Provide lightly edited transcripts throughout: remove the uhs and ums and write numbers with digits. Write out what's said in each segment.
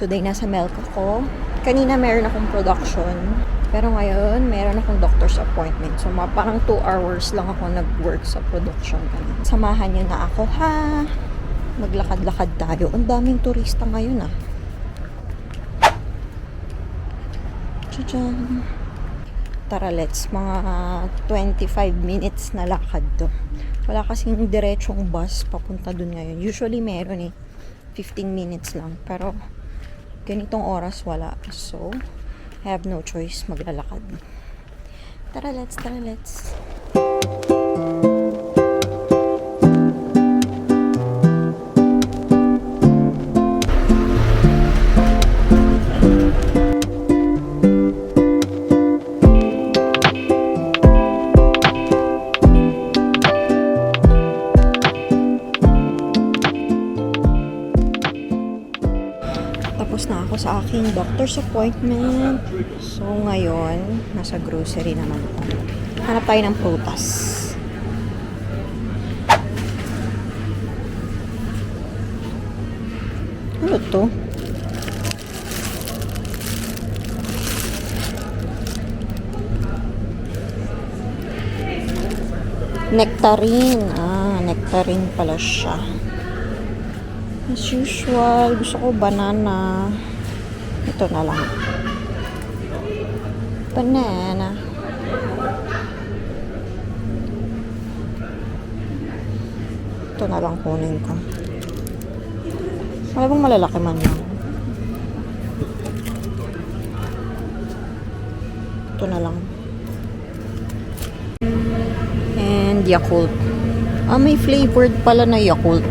Today, nasa Melco ko. Kanina meron akong production. Pero ngayon, meron akong doctor's appointment. So, parang 2 hours lang ako nag-work sa production kanina. Samahan niyo na ako, ha? Maglakad-lakad tayo. Ang daming turista ngayon, ah. Tadaan! Tara, let's. Mga 25 minutes na lakad to. Wala kasing diretsong bus papunta dun ngayon. Usually, meron 15 minutes lang. Pero, ganitong oras wala. So, I have no choice, maglalakad. Tara, let's. Tapos na ako sa aking doctor's appointment. So, ngayon, nasa grocery naman ako. Hanap tayo ng prutas. Ano to? Nectarine. Nectarine pala siya. As usual, gusto ko banana. Ito na lang. Banana. Ito na lang kunin ko. Wala bang malalaki man lang? Ito na lang. And Yakult. May flavored pala na Yakult.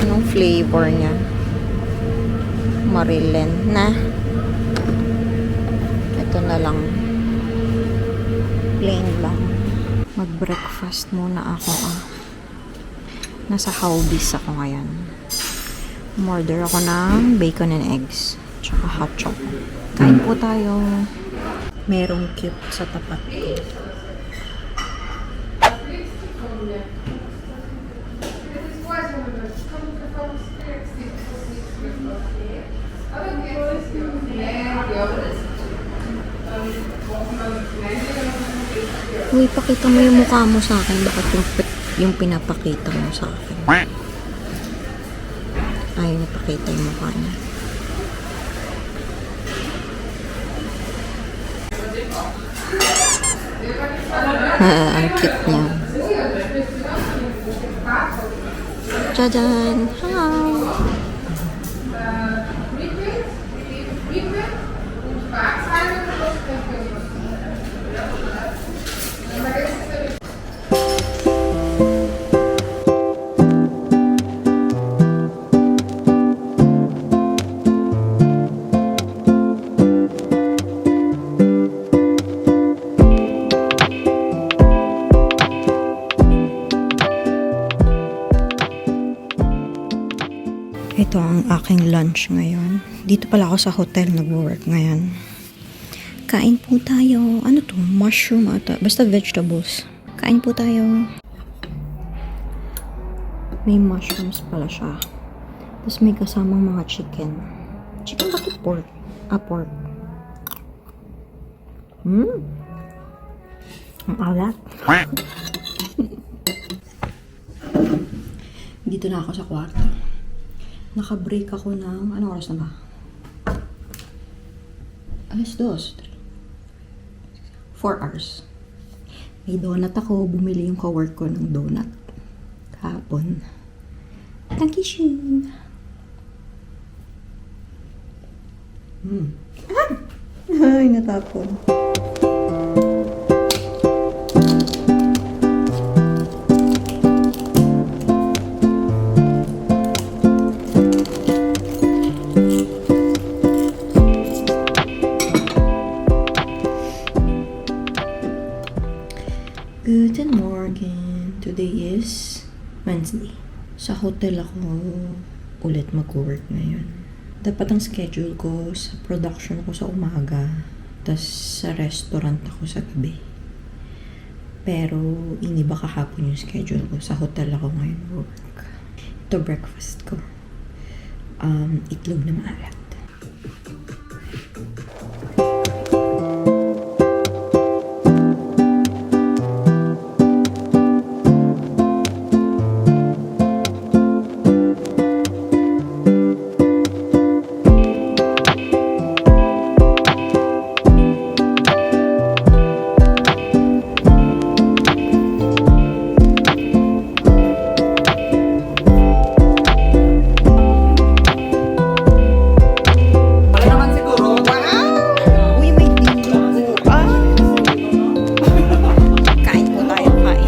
Anong flavor niya? Marilyn na. Ito na lang. Plain lang. Mag-breakfast muna ako. Nasa Howbiz ako ngayon. Umorder ako ng bacon and eggs. Tsaka hot chocolate. Kain po tayo. Merong cute sa tapat ko. Uy, pakita mo yung mukha mo sa akin. Bakit yung pinapakita mo sa akin? Ayaw niya pakita yung mukha niya. Ang cute niya. Tadaan! Hi! Ito ang aking lunch ngayon. Dito pala ako sa hotel nag-work ngayon. Kain po tayo. Ano to? Mushroom ata. Basta vegetables. Kain po tayo. May mushrooms pala siya. Tapos may kasamang mga chicken. Chicken ba to? Pork. Pork. Ang alat. Dito na ako sa kwarto. Naka-break ako ng... Anong oras na ba? 2:00. 4 hours. May donut ako. Bumili yung ka-work ko ng donut. Kahapon. Dankeschön. Ay, natapon. Guten Morgen. Today is Wednesday. Sa hotel ako ulit mag-work ngayon. Dapat ang schedule ko sa production ko sa umaga, tas sa restaurant ako sa gabi. Pero iniba kahapon yung schedule ko. Sa hotel ako ngayon work. Ito breakfast ko. itlog na maalat. Uy, may dingding po. Kain po tayo, kain.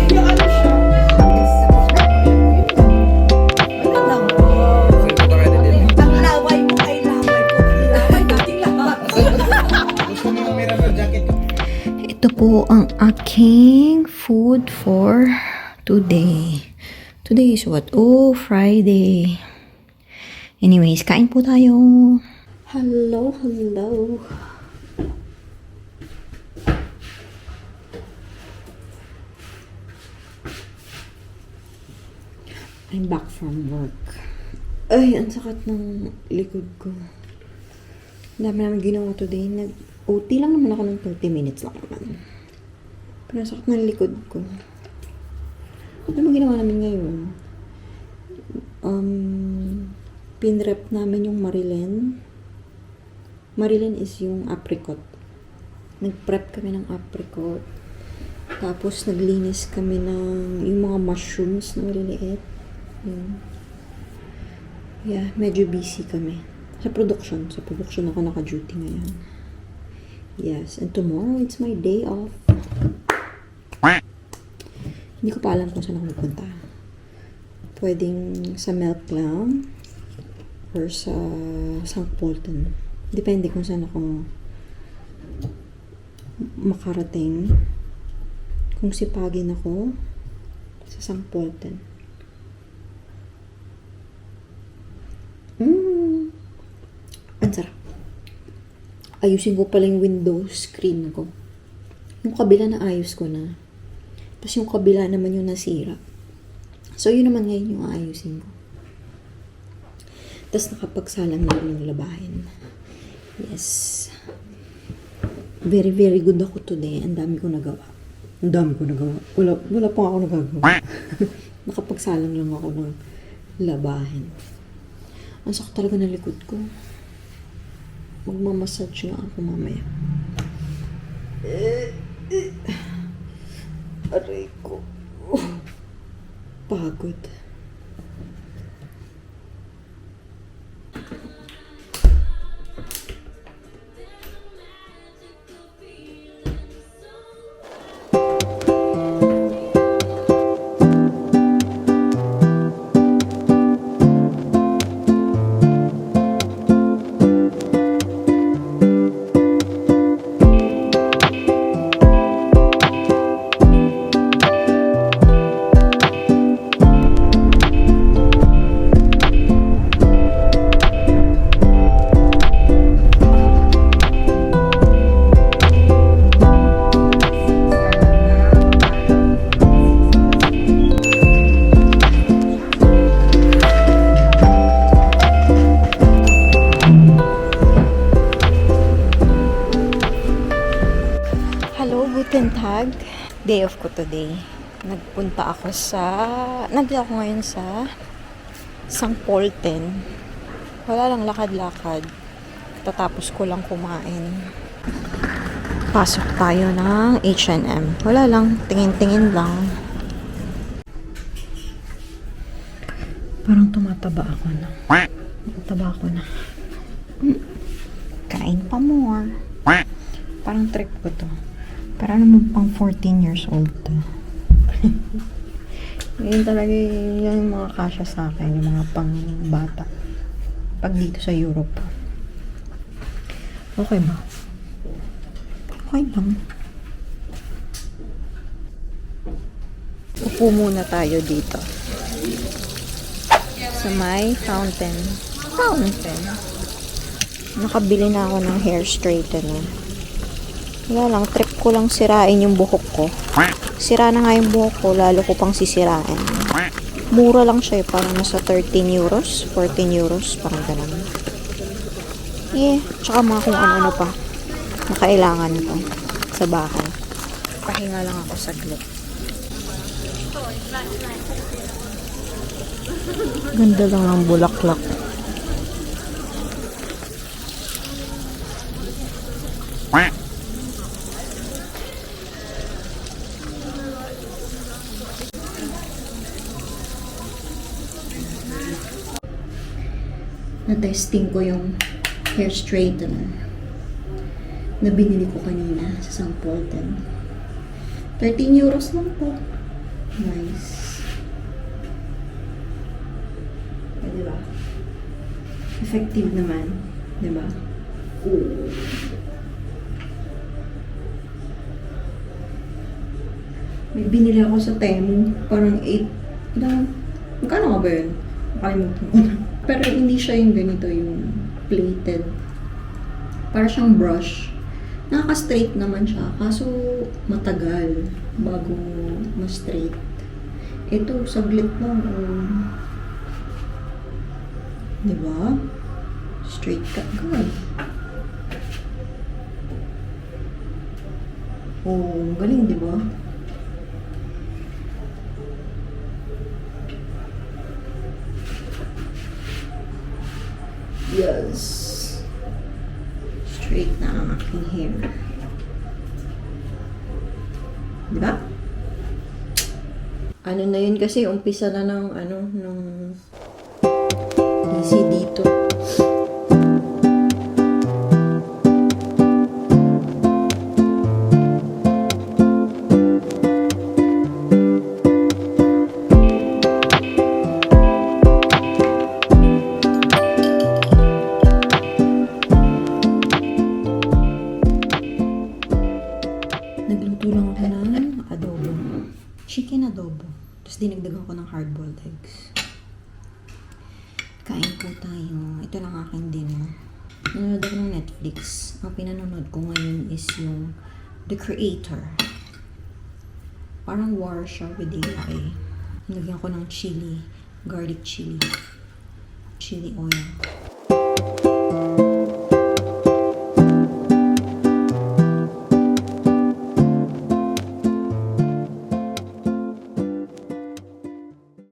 Ang laway mo ay laway ko. Laway nating lahat. Ito po ang aking food for today. Today is what? Oh, Friday. Anyways, kain po tayo. Hello, hello. I'm back from work. Ay, ang sakit ng likod ko. Ang dami namin ginawa today. Nag-OT lang naman ako ng 30 minutes lang naman. Pero ang sakit ng likod ko. Ano ba ginawa namin ngayon? Pinrep namin yung Marilyn. Marilyn is yung apricot. Nag-prep kami ng apricot. Tapos naglinis kami ng yung mga mushrooms na maliliit. Yun. Yeah, medyo busy kami. Sa production ako naka-duty ngayon. Yes, and tomorrow it's my day off. Hindi ko pa alam kung saan ako pupunta. Pwedeng sa Milk lang or sa St. Polten. Depende kung saan ako makarating. Kung sipagin ako sa St. Polten. Ang sarap. Ayusin ko pala yung window screen ko. Yung kabila na ayos ko na. Tapos yung kabila naman yung nasira. So, yun naman ngayon yung ayusin ko. Tapos nakapagsalang na rin yung labahin. Yes. Very, very good ako today. Ang dami ko nagawa. Wala pa ako nagagawa. Nakapagsalang lang ako ng labahin. Ang sakit talaga ng likod ko. Magmamassage nga ako mamaya. Aray ko. Pagod. Guten Tag. Day off ko today. Nandito ako ngayon sa St. Polten. Wala lang lakad-lakad. Tatapos ko lang kumain. Pasok tayo ng H&M. Wala lang, tingin-tingin lang. Parang tumataba ako na. Kain pa more. Parang trip ko to. Para naman pang 14 years old to. Ngayon talaga yung mga kasya sa akin, yung mga pang bata. Pag dito sa Europe. Okay ba? Okay lang. Upo muna tayo dito. Sa may fountain. Nakabili na ako ng hair straightener. Wala lang, trip ko lang sirain yung buhok ko. Sira na nga yung buhok ko, lalo ko pang sisirain. Mura lang siya eh. Parang nasa 13 euros, 14 euros. Parang ganun. Tsaka mga kung ano-ano pa. Nakailangan ko sa bahay. Pahinga lang ako saglit. Ganda lang ang bulaklak. Na-testing ko yung hair straightener na binili ko kanina sa St. Polten. 13 euros lang po. Nice. Diba? Effective naman. Diba? Ooh. May binili ako sa Temu. Parang 8. Magkano nga ba yun? Nakalimutan ko na. Pero hindi siya yung ganito, yung plated. Para siyang brush. Nakaka-straight naman siya. Kaso matagal bago ma-straight. Ito, saglit lang. Diba? Straight cut agad. Galing, diba? Yes. Straight na ang aking hair. Diba? Ano na yun kasi, umpisa na ng easy dito. Nagluto lang ako ng adobo. Chicken adobo. Tapos dinagdagan ko ng hard-boiled eggs. Kain po tayo. Ito lang aking dinner. Nanonood ako ng Netflix. Ang pinanonood ko ngayon is yung The Creator. Parang war siya with AI. Nilagyan ko ng chili. Garlic chili. Chili oil.